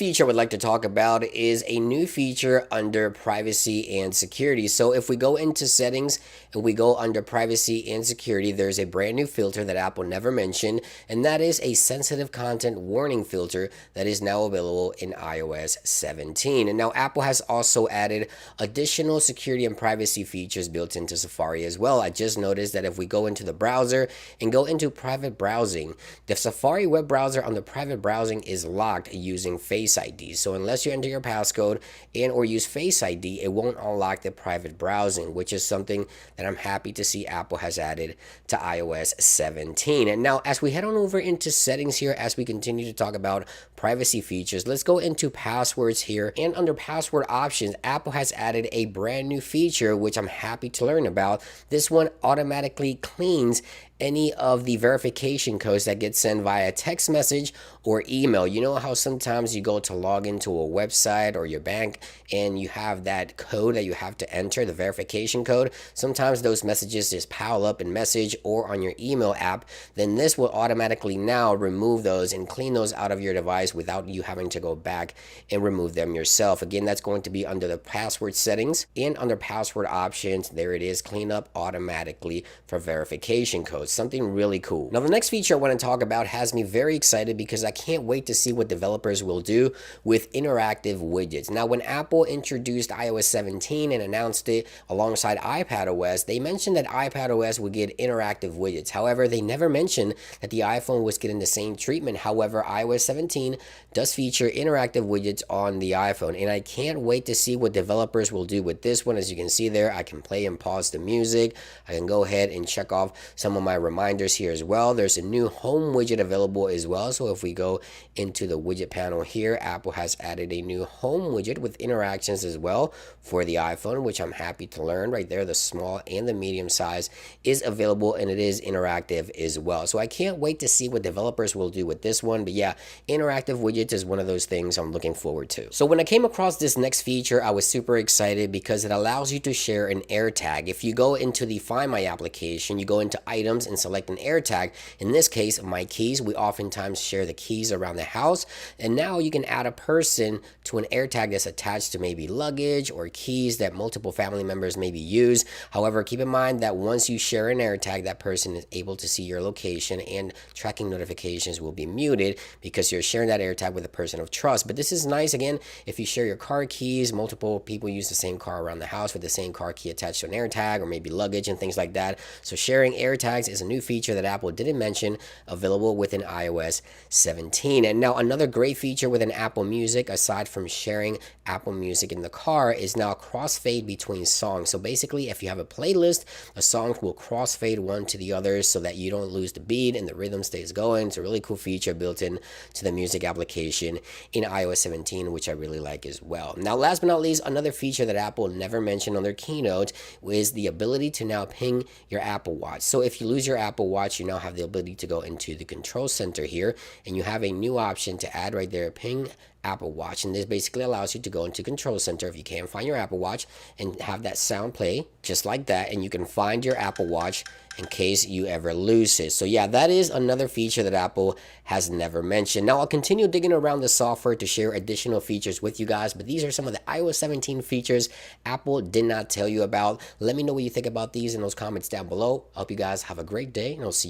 feature I would like to talk about is a new feature under privacy and security. So if we go into settings and we go under privacy and security, there's a brand new filter that Apple never mentioned, and that is a sensitive content warning filter that is now available in iOS 17. And now Apple has also added additional security and privacy features built into Safari as well. I just noticed that if we go into the browser and go into private browsing, the Safari web browser on the private browsing is locked using Face ID. So unless you enter your passcode and or use Face ID, it won't unlock the private browsing, which is something that I'm happy to see Apple has added to iOS 17. And now as we head on over into settings here, as we continue to talk about privacy features, let's go into passwords here. And under password options, Apple has added a brand new feature, which I'm happy to learn about. This one automatically cleans any of the verification codes that get sent via text message or email. You know how sometimes you go to log into a website or your bank and you have that code that you have to enter, the verification code. Sometimes those messages just pile up in message or on your email app. Then this will automatically now remove those and clean those out of your device without you having to go back and remove them yourself. Again, that's going to be under the password settings, and under password options, there it is, clean up automatically for verification codes. Something really cool. Now the next feature I want to talk about has me very excited because I can't wait to see what developers will do with interactive widgets. Now when Apple introduced iOS 17 and announced it alongside iPadOS, they mentioned that iPadOS would get interactive widgets. However, they never mentioned that the iPhone was getting the same treatment. However, iOS 17 does feature interactive widgets on the iPhone, and I can't wait to see what developers will do with this one. As you can see there, I can play and pause the music. I can go ahead and check off some of my reminders here as well. There's a new home widget available as well. So if we go into the widget panel here, Apple has added a new home widget with interactions as well for the iPhone, which I'm happy to learn. Right there, the small and the medium size is available, and it is interactive as well. So I can't wait to see what developers will do with this one. But yeah, interactive widgets is one of those things I'm looking forward to. So when I came across this next feature, I was super excited because it allows you to share an AirTag. If you go into the Find My application, you go into items and select an AirTag. In this case, my keys. We oftentimes share the keys around the house, and now you can add a person to an AirTag that's attached to maybe luggage or keys that multiple family members maybe use. However, keep in mind that once you share an AirTag, that person is able to see your location, and tracking notifications will be muted because you're sharing that AirTag with a person of trust. But this is nice, again, if you share your car keys, multiple people use the same car around the house with the same car key attached to an AirTag, or maybe luggage and things like that. So sharing AirTags is a new feature that Apple didn't mention, available within iOS 17. And now another great feature within Apple Music, aside from sharing Apple Music in the car, is now crossfade between songs. So basically, if you have a playlist, a song will crossfade one to the other so that you don't lose the beat and the rhythm stays going. It's a really cool feature built in to the music application in iOS 17, which I really like as well. Now, last but not least, another feature that Apple never mentioned on their keynote is the ability to now ping your Apple Watch. So if you lose your Apple Watch, you now have the ability to go into the control center here, and you have a new option to add right there, ping Apple Watch. And this basically allows you to go into control center if you can't find your Apple Watch and have that sound play just like that, and you can find your Apple Watch in case you ever lose it. So yeah, that is another feature that Apple has never mentioned. Now I'll continue digging around the software to share additional features with you guys, but these are some of the iOS 17 features Apple did not tell you about. Let me know what you think about these in those comments down below. I hope you guys have a great day, and I'll see you